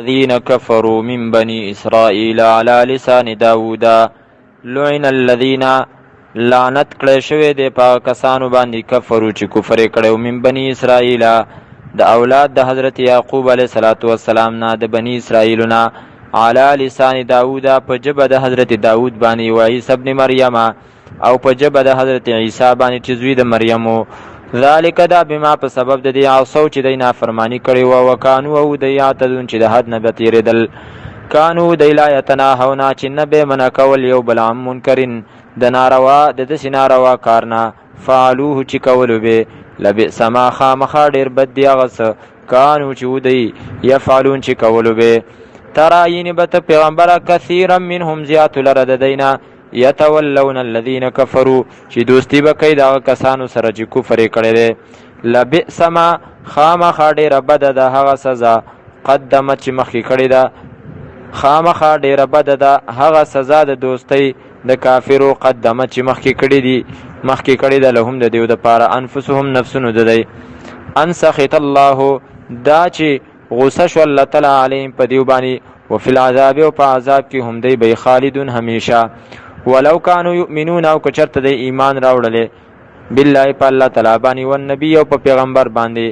الذين كفروا من بني إسرائيل على لسان داود لعن الذين لعنت کړی شوی دی په کسانو باندې کفرو چې کفر کړو من بني اسرائیل د اولاد د حضرت یعقوب علیه السلام نه د بني اسرائیلنا على لسان داود په جبه د حضرت داود باندې و عیسی ابن مریم او په جبه د حضرت عیسی باندې چې زوی د مریم ذالک دا بما په سبب د دې عصو چې د نافرمانی کړي او وکانو او د یاتذون چې د حد نه بتیریدل کانو د لا یتناهونا چې نه به من کول یو بل عن منکرین د ناروا د سیناروا کارنا فعلوه چې کول به لبئس ما خامخا ډیر بد دی هغه کانو چې ودی یفعلون چې کول به ترایین بت پیغمبر کثیر منهم زیات لرد دینا یتولون الذین کفروا چې دوستی به دا کسانو سره چې کفر کړي دي لبئس ما خامخا ډیر بد ده هغه سزا قدمت چې مخکې کړي ده خامخا ډیر بد ده هغه سزا د دوستی د کافرو قدمت چې مخکې کړي ده لهم د دیو د پاره انفسهم نفسونو د دی ان سخط الله دا چې غصه شو الله تعالی علیهم په دیو باندې وفي العذاب او په عذاب کې هم دی به خالدون همیشه ولو كانوا يؤمنون او کچرته د ایمان راوړل بالله په الله تعالی باندې او نبی او په پیغمبر باندې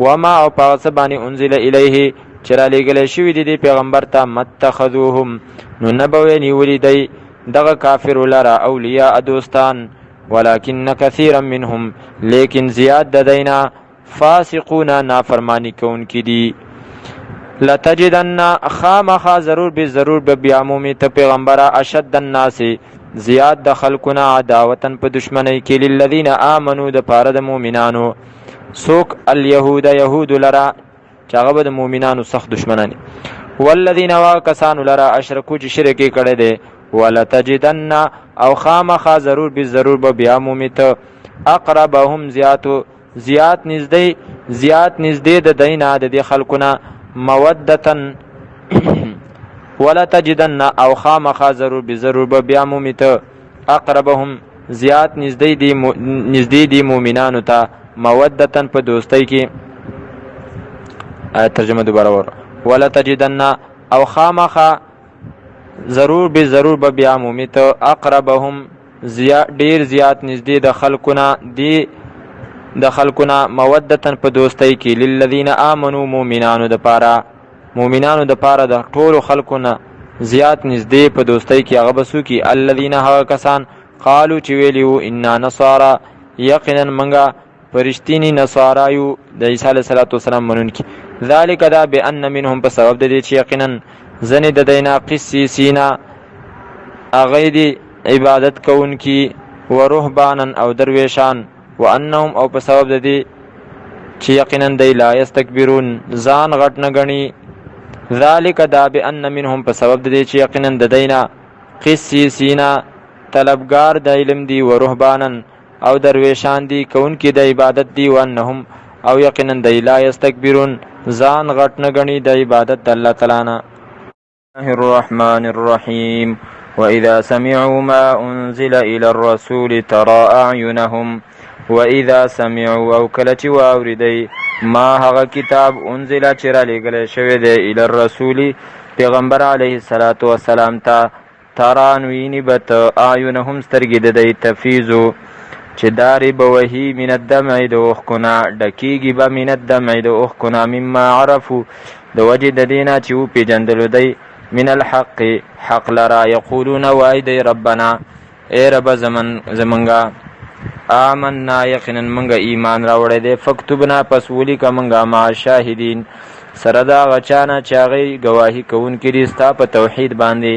وما او په سبانه انزل الیه چر لګل شوی دی پیغمبر ته متخذوهم نو نبوی نیولی دی دغه کافر لرا اولیاء دوستان ولكن كثيرا منهم لیکن زیاد د دینا فاسقون نافرمانی کون کی دی لتجدن خامخا ضرور به ضرور به بیامومی ته پیغمبره اشد الناس زیاد د خلقنا عداوتن په دشمنی کې للذین آمنو د پاره د مؤمنانو سوک اليهود يهود لرا چاغه د مؤمنانو سخت دشمنانی والذین واکسانو لرا اشرکو چې شرک کړي دي ولتجدن او خامخا ضرور به ضرور به بیامومی ته اقربهم زیات نزدې د دینا د خلقنا مودتن ولا تجدن او خامخا ضرور بضرور به بیامومی ته اقربهم زیات نزدې دی مؤمنانو ته مودتن په دوستۍ کې ترجمه دوباره ور ولا تجدن او خامخا ضرور بضرور به بیامومی ته اقربهم ډیر زیات نزدې د خلقنا مودتن په دوستۍ کې للذین آمنو مؤمنانو د پاره د ټولو خلقنا زیات نزدې په دوستۍ کې هغه بسو کې الذین هغه کسان قالو چې ویلیو انا نصارا یقینا منګه پرشتینی نصارایو د عیسی علیه السلام منونکي ذالک دا بان منهم په سبب د دې چې یقینا ځنې د دینا قسیسینا هغه دی عبادت کوونکي ورهبانن او درویشان وانهم او په سبب د دې چې یقینا دی لا یستكبرون ځان غټ نه غني ذالک دا بان منهم په سبب د دې چې یقینا د دینا قسیسینا طلبگار د علم دی ورهبانن او درویشان دی کوونکي د عبادت دی وانهم او یقینا دی لا یستكبرون ځان غټ نه غني د عبادت د الله تعالی نه الرحمن الرحیم وإذا سمعوا ما أنزل إلى الرسول ترى أعينهم وإذا سمعوا او کلچ واوریدی ما هغه کتاب انزل چرا لګل شوی دی الى الرسول پیغمبر علیه الصلاة والسلام ته ترانوینی بت اعینهم سترګې د دی تفیزو چې داری بوهی من الدمع د اوخکنا ډکیږي به من الدمع د اوخکنا مما عرفو د وجه د دینا چې و پیجندلو دی من الحق حق لرا یقولون وای دی ربنا ای رب زمنګا آمنا یقینا منګه ایمان راوړی دی فکتبنا پس ولیکه منګه مع شاهدین سره دا غچانه چې هغې ګواهي کوونکي دي ستا په توحید باندې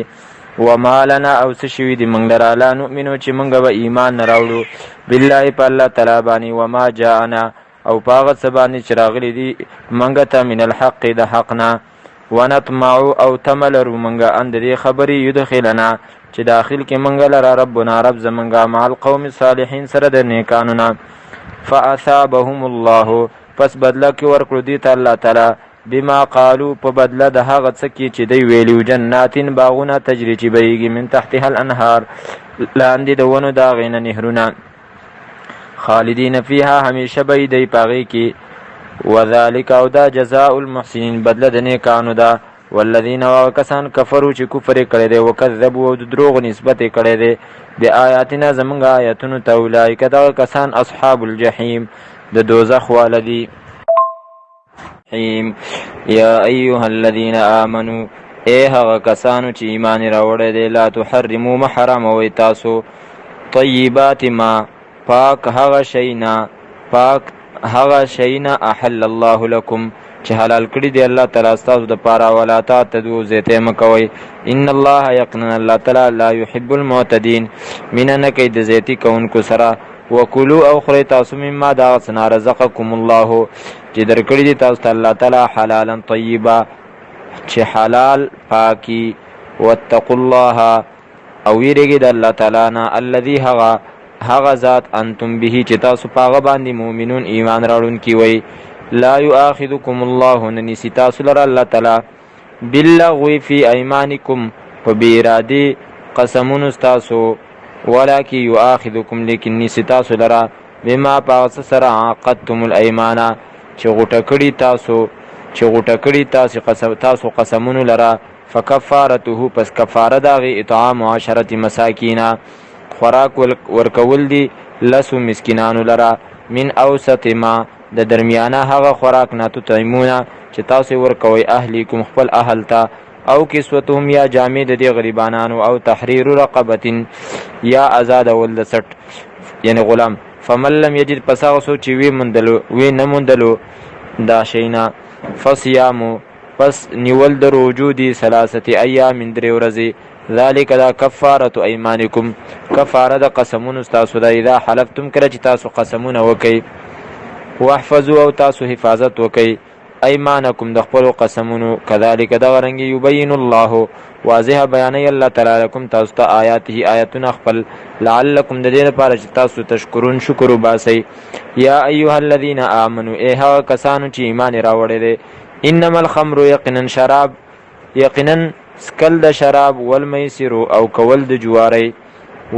وما لنا او څه شوي دي موږ لره لا نؤمنو چې موږ به ایمان نه راوړو بالله په الله تعالی باندې وما جاءنا او په هغه څه باندې چې راغلي دي موږ ته من الحق د حق نه ونطمع او تمه لرو موږ ان د دې خبرې یدخلنا چې داخل کې منګه لره ربنا رب زمنګا مع القوم الصالحین سره د نیکانو نه فاثابهم الله پس بدله کې ورکړو دي ته الله تعالی بما قالو په بدله د هغه څه کې چې دی ویلیو جناتین باغونه تجری چې بهیږي من تحتها الانهار لاندې د ونو د هغې نه نهرونه خالدین فیها همیشه به دی په هغې کې وذلك او دا جزاء المحسنین بدله د نیکانو ده والذین وکسان کفروا چې کفر کړي دي وکذبوا او دروغ نسبت کړي دي بآیاتنا زمونږ آیاتونو ته اولئک دغه کسان اصحاب الجحیم د دوزخ والدي. یا ایها الذین آمنوا ای هغه کسانو چې ایمان راوړی دی لا تحرموا محرموئ تاسو طیبات ما پاک هغه شینا احل الله لكم چې حلال کړي دی الله تعالی ستاسو د پاره ولا تعتدوا زیته مکوئ ان الله یقینا الله تعالی لا يحب المعتدین من نه کوي د زیتی کوونکو سره وکلوا او خورئ تاسو مما دا څه رزقکم الله چې درکړي دی تاسو ته الله تعالی حلالا طیبا چې حلال پاکی واتقوا الله او ویریږي د الله تعالی نه الذي هغه ذات انتم به چې تاسو پاغه باندې مؤمنون ایمان راوړونکي وي لا یؤاخذکم الله ننسی تاسو لره الله تعالی باللغو فی ایمانکم فبیرادی قسمون استاسو ولکن یؤاخذکم لیکن نسی تاسو لره بما پاس سره عقدتم الایمان چې غوټه کړی تاسو قسمون لره فکفارته پس کفاره داغي اطعام 10 مساکین خوراک ورکول دی لسو مسکینانو لره من اوسط ما د درمیانه هغه خوراک نه تطعمونه چې تاسو ورکوي اهلیکم خپل اهل ته او کسوتهم یا جامع د دې غریبانو او تحریر رقبه یا آزاد ول سټ یعنی غلام فمن لم یجد پس هغه سو چې وی نه مندلو دا شینا فصيام پس نیول در وجودی 3 ایام 3 ورځې ذالک دا کفاره ایمانکم کفاره د قسمون استاسو دا اذا حلفتم کله چې تاسو قسمونه وکي واحفظوا او تاسو حفاظت وکي ایمانکم د خپل قسمونو کذالک دا رنګ یبین الله واضح بیان الله تعالی لكم تاسو ته آیاتنا خپل لعلکم د دې لپاره چې تاسو تشکرون شکر وباسئ یا ایها الذین آمنوا ایها کسانو چې ایمان راوړی دي انما الخمر یقینا شراب یقینا سکل د شراب والمیسر او کول د جواری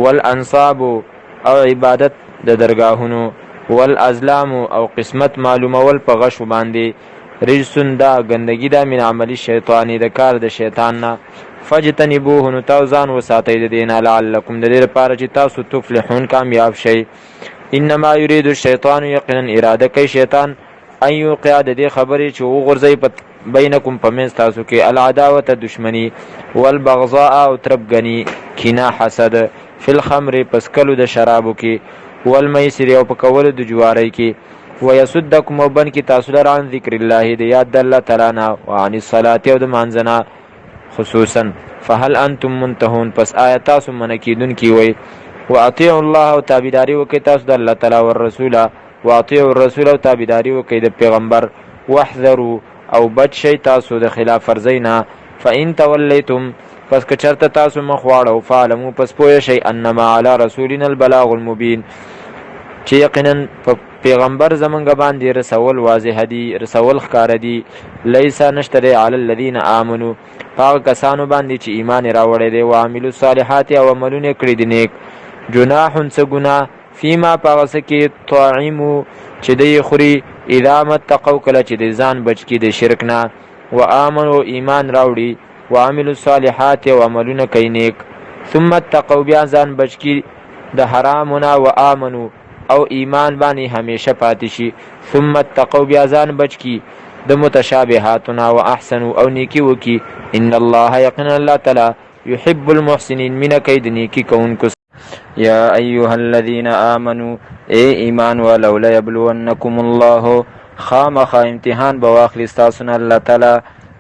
والانصاب او عبادت د درگاهونو والازلام او قسمت معلومول په غش باندې رجسن دا گندگی دا من عملی شیطانی دا کار د شیطان نه فجتنبوه نو تاسو ځان وساتئ د دینه لعلکم د دې لپاره چې تاسو تفلحون کامیاب شئ انما یرید الشیطان یقینا اراده کوي شیطان ان یوقع د دې خبرې چې وغورځي بینکم پمنځ تاسو کې العداوت دشمنی والبغضاء او تربګنی کینه حسد فی الخمر پس کلو د شرابو کې والمیسر او په کول د جواری کې ويسدكم وبن کی تاسو لر عن ذکر الله دی یاد الله تعالی نا وعن الصلاه او د مانځنا خصوصا فهل انتم منتهون پس آیات تاسو منکیدون کی وای واطیعوا الله او تابعداري وکي تاسو د الله تعالی او رسول واطیعوا الرسول او تابعداري وکي د پیغمبر واحذروا او بچ شي تاسو د خلاف ورزینا فان تولیتم پس که چرته تاسو مخواړو فعلموا پس پوه شي انما علی رسولنا البلاغ المبین چې یقینا پیغمبر زمونږ باندې رسول واضح دی رسول ښکار دی لیسا نشتره علی الذین آمنوا هغه کسانو باندې چې ایمان راوړی دی او عملو صالحات او عملونه کړی دي نیک جناح څه ګناه فيما پاغس کې طعمو چې دی خوري اذا متقوا کله چې د ځان بچ کی د شرک نه و امنو ایمان راوړي و عملو صالحات او عملونه کوي نیک ثم اتقوا بیا ځان بچ کی د حرامونه و امنو او ایمان باندې همیشه پاتې شي ثم اتقوا بیا ځان بچ کی د متشابهاتنا و احسنوا او نیکی وکي ان الله یقینا الله تعالی يحب المحسنين من کید نیکی کوونکو یا ایها الذين آمنوا ای ایمان ولولا يبلونكم الله خامخ امتحان بواخل استاسن الله تعالی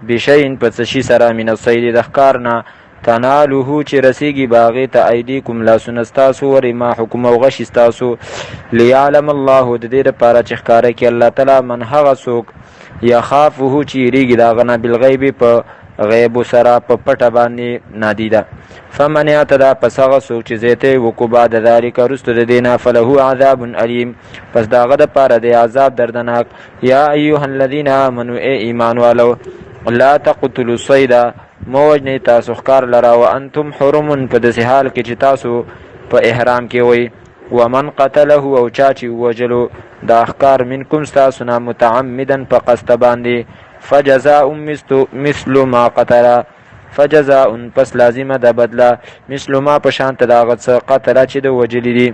بشین پس شي سره من الصيد دخکارنا تنالوه چې رسیږي باغې ته ایدیکم لاسنستاسو ور ما حکم او غش استاسو ليعلم الله د دې لپاره چې ښکارا کې الله تعالی من هغه څوک یخافه چې ریږي دا غنه بالغیب په غیب سره په پټه باندې نادیده فمن اعتدى پس هغه څوک چې زیته وکړو بعد ذلک رست د دینه فله عذاب علیم پس داغه د پاره د عذاب دردناک یا ایها الذین آمنوا ای ایمان والو لا تقتلوا الصید موجنی تاسو ښکار لرا وانتم حرم په داسې حال کې چې تاسو په احرام کې وئ ومن قتله او چا چې وجلو دا ښکار منکم ستاسو نه متعمدا په قصد باندې فجزاء مثل ما قتل فجزاء پس لازمه ده بدله مثل ما پشانت داغت څه قتل چې د وجلی دي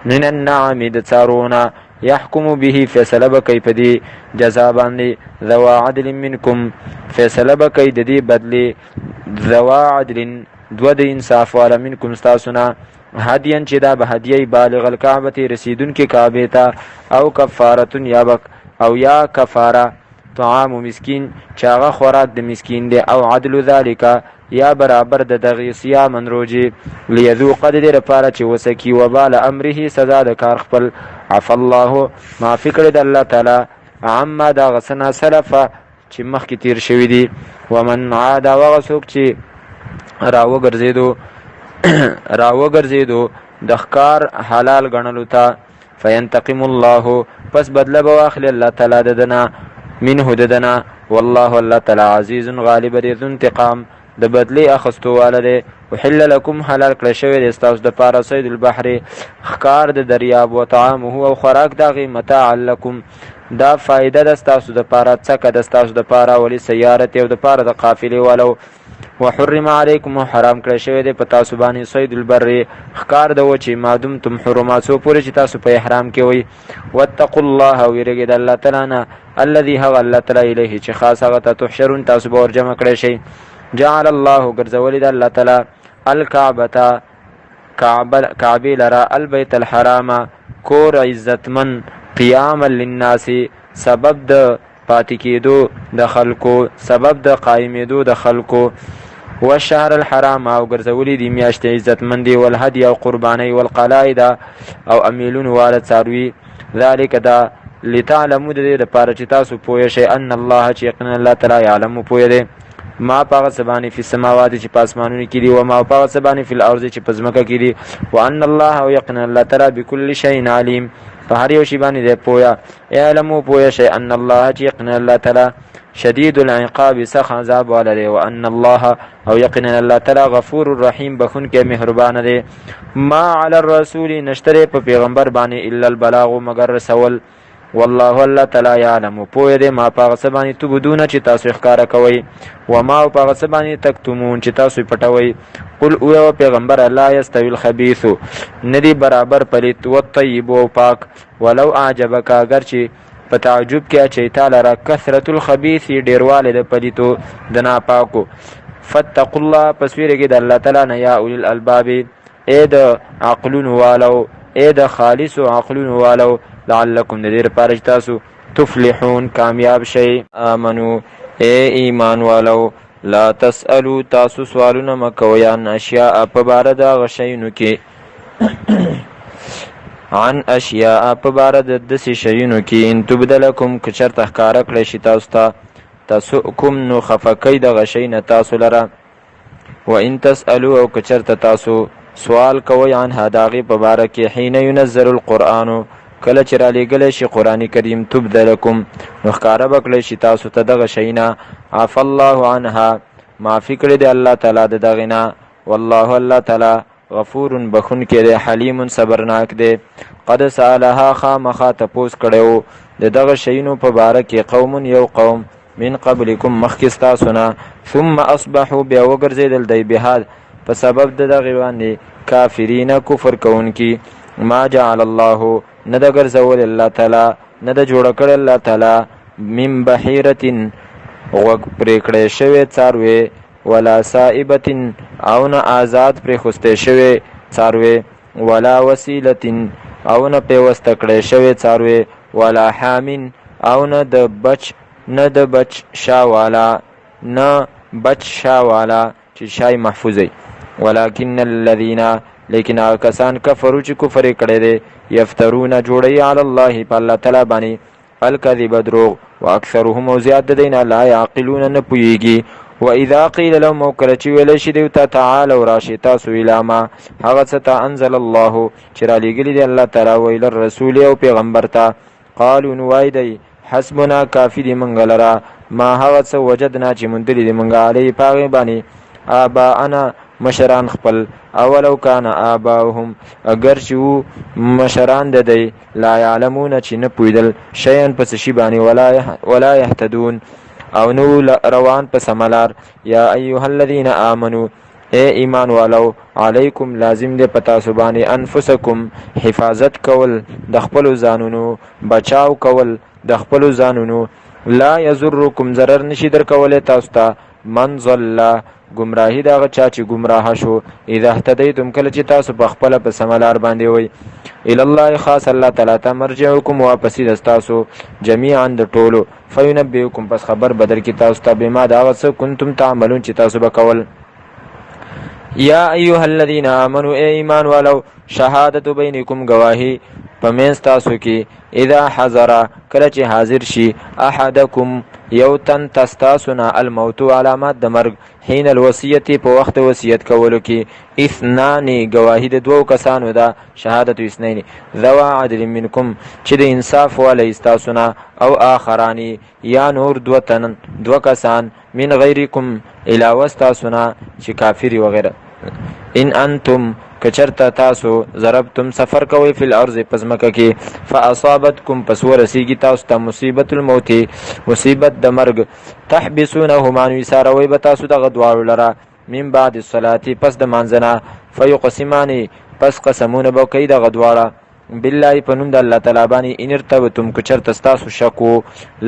من النعم د څارونه يحكم به فیصله بکی پدی جزا باندې ذوا عدل منکم فیصله بکی د دې بدلی ذوا عدل دو د انصاف والا منکم استاسنا هدین چې دا به هدیه بالغ الکعبه رسیدون کې کعبه ته او کفاره یا کفاره طعام مسکین چې هغه خوراک د مسکین دی او عدل ذالک یا برابر د دغه صيام روزي ليذوق د دې لپاره چې وسکی وبال امره سزا د کار خپل عف الله ما فکر د الله تعالی عما دا غسنا سلفه چې مخکې تیر شوی دی ومن عاد وغسوک چې راوګرځیدو د ښکار حلال ګڼلو ته فینتقم الله پس بدله به واخلي الله تعالی ددنه منه ددنه والله الله تعالی عزیز غالب دی ذو انتقام د بدلی اخستو والده وحل لكم حلال کړی شوی د ستاسو د پاره صید البحر ښکار د دریاب و طعامه او خوراک دغه متاع لكم دا فائدہ د ستاسو د پاره څخه د ستاسو د پاره ولی سیارت او د پاره د قافلې والو وحرم علیکم حرام کړی شوی دی په تاسو باندې صید البر ښکار د وچی مادم تم حرمات سو پورې چې تاسو په احرام کې وي واتقوا الله ويرګي د الله تعالی نه الذي هو الله تعالی الیه چې خاص هغه ته تحشرون تاسو به ور جمع کړی شي جعل الله ګرځولې د الله تعالی الکعبه کعبه لرا البیت الحرام کور عزتمن قیاما للناس سبب د پاتې کېدو د خلکو سبب د قائمېدو د خلکو والشهر الحرام او ګرځولې د میاشتې عزتمندي والهدي او قرباني والقلائد او امیلون والد څاروي ذلك دا لتعلموا د دې لپاره چې تاسو پوه شئ ان الله چې یقینا الله تعالی علم پوه دی ما پاغه سبانی فی السماوات چې پاسمانونو کې دي او ما پاغه سبانی فی الارض چې پزمکه کې دي وان الله او یقینا الله تعالی بكل شیء علیم په هر یو شی باندې دی پویا علم پوه شئ ان الله چې یقینا الله تعالی شدید العقاب سخ عذاب والده وان الله او یقینا الله تعالی غفور الرحیم بخون کې مهربان دی ما علی الرسول نشتره په پیغمبر باندې الا البلاغ مگر رسول والله الله تعالی یعلم پوی دی ما پاغه سبانی تو بدون چې تاسو ښکارا کوي و ما پاغه سبانی تکتمون چې تاسو پټوي قل او پیغمبر الله یستوی الخبیث ندی برابر پلیت و طیب او پاک ولو اعجبک اگر چې په تعجب کې چې تعالی را کثرت الخبیث ډیرواله د پلیتو د ناپاکو فتقوا الله پسویره کې د الله تعالی نه یا اول الالباب اې د عقلون والو اې د خالص عقلون والو لعلکم نذیر پارج تاسو تفلحون کامیاب شئ آمنو اے ایمان والو لا تسألو تاسو سوالونه مکوئ عن اشیاء په باره د غشینو کې عن اشیاء په باره د داسې شیونو کې ان تبدلکم که چېرته ښکاره کړی شي تاسو ته تسؤکم نو خفه کوي د غشی نه تاسو لره و ان تسألو او که چېرته تاسو سوال کوئ عنها د هغې په باره کې حین ینزل القرآن کله چې را لېږلی شي قرآن کریم تبدلکم نو ښکاره به کړی شي تاسو ته دغه شی نه عف الله عنها معافي کړی دی الله تعالی د دغې نه والله الله تعالی غفور بخون کې دی حلیم صبرناک دی قد سألها خامخا تپوس کړی و د دغه شیونو په باره کې قوم یو قوم من قبلکم مخکې ستاسو نه ثم اصبحوا بیا وګرځېدل دی بها په سبب د دغې باندې کافرین کفر کوونکي ما جعل الله نه د ګرځول الله تعالی نه د جوړه کړی الله تعالی من بحیرة غوږ پرې کړی شوی څاروی ولا سائبة او نه آزاد پرې خوستی شوی څاروی ولا وسیلة او نه پیوسته کړی شوی څاروی ولا حامن او نه د بچ شاوالا نه بچ شاوالا چې شای محفوظی ولكن الذين لیکن هغه کسان کفرو چې کفر یې کړی دی یفترون جوړوي علی الله په الله تعالی باندې الکذب دروغ واکثرهم او زیات د دین لا یعقلون نه پوهیږي واذا قیل لهم او کله چې ویلی شي دوی ته تعالوا راشئ تاسو الی ما هغه څه ته انزل الله چې رالیږلي دی الله تعالی ویل الرسول او پیغمبر ته قالو نو وایي دی حسبنا کافي دی موږ لره ما هغه څه وجدنا چې موندلي دی موږ علیه په هغې باندې آباءنا مشران خپل اولو کان آباؤهم اگر چې وو مشران د دی لا یعلمون چې نه پوهېدل شیئا پس شي باندې ولا یهتدون او نو روان په سملار. یا ایها الذین آمنو اے ایمان والو علیکم لازم دے پتا سبانی انفسکم حفاظت کول د خپل ځانونو، بچاو کول د خپل ځانونو. لا یضرکم ضرر نشي در کولای تاسو ته من ضل گمراهی دغه چا چې گمراه شو، اذا اهتدیتم کله چې تاسو په خپل په سملار باندې وای. الی الله خاص الله تعالی ته مرجعکم واپسی دستاسو جميعا د ټولو، فینبئکم پس خبر بدر کی تاسو ته بما دا څه کنتم تعملون چې تاسو وکول. یا ایها الذین آمنوا ای ایمان والو شهادت بینکم گواهی پمنځ تاسو کې اذا حضر کله چې حاضر شي احدکم یو تن تستاسنا الموت علامات د مرګ حين الوصیت په وخت وصیت کولو کې اثنان گواهی د دوو کسانو ده شهادت اثنین ذوا عدل منکم چې د انصاف والا استاسنا او آخرانی یا نور دو کسان من غیرکم علاوه استاسنا چې کافری وغیره. ان انتم کچرتا تاسو ضربتم سفر کوي فی الارض پزمکه کې فاصابتکم پس ورسیږي تاسو ته مصیبت الموت مصیبت د مرګ تحبسونهما یساروي به تاسو دغه دواړو لره من بعد الصلاه پس د مانځنه فیقسمان پس قسمونه به کوي دغه دواړه بالله پنوم د الله تعالی باندې ان ارتبتم کچرتا تاسو شکو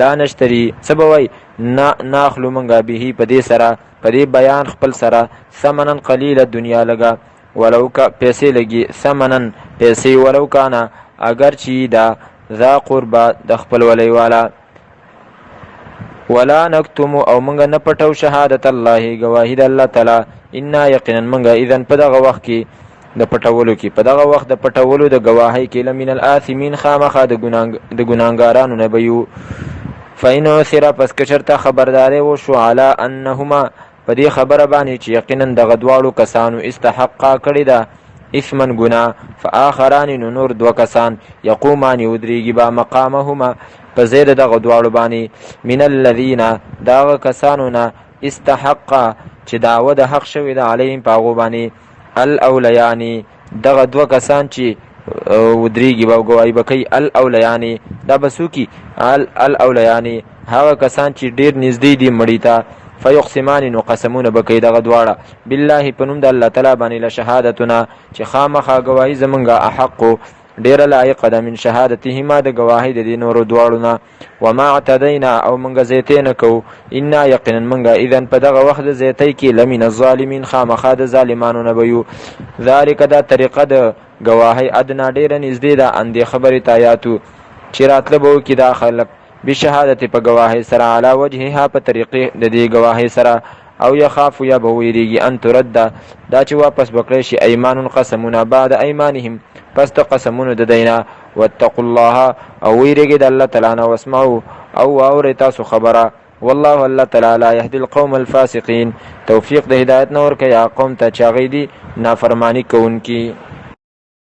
لا نشتری سبوي ناخلو منګه به په دې سره په دې بیان خپل سره ثمنن قلیل دنیا لگا ولو کا پیسې لګي ثمنن پیسې ولو کانا اگر چی دا ذا قربا د خپل ولی والا. ولا نکتم او منګه نه پټو شهادت الله گواهی د الله تعالی ان یقینا منګه اذن په دغه وخت کې د پټولو کې په دغه وخت د پټولو د گواهی کې لمن الاثمین خامخا د ګناګارانو نه بيو. فین سرا پس کچرته خبرداري و شو علی انهما په دې خبره باندې چې یقینا دغه دواړو کسانو استحقا کړی ده اثمن گناه فآخران نور دو کسان یقومان ودریږي با مقامهما په زید دغه دواړو باندې من الذین دغه کسانو نه استحقا چې دعوه د حق شوی ده علیهم پاغو باندې الاولیانی دغه دو کسان چې ودریږي با گواہی بکئی الاولیانی دا بسوکی الاولیانی هغه کسان چې ډیر نږدې دي مړی ته فیقسمان نو قسمونه بکئی دغه دواړه بالله پنوم د الله تعالی باندې له شهادتنا چې خامخا گواہی زمونږه احق ډیر لایق ده من شهادتهما د گواهی د دې نورو دواړو نه. وما اعتدینا او منګه زیتی نه کو ان یقینا منګه اذن په دغه وخت زیتی کې لمن الظالمین خامخا د ظالمانو نه بيو. ذالک دا طریقه د گواهی ادنا ډیر نږدې ده اندې خبره تایاتو چې راتله بو کې دا خلق بشهادت په گواهی سره علی وجهها په طریقې د دې گواهی سره او یخاف یا بویریږي ان ترد دا چې واپس بکړي شي ایمان قسمونه بعد ایمانهم پس ته قسمونه د دینا. واتقوا الله او ویریږي د الله تعالی نه واسمعوا او اورئ تاسو خبره والله الله تعالی لا يهدي القوم الفاسقين توفیق د هدایت نور کوي قوم ته چاغې دي نافرمانی کوونکی.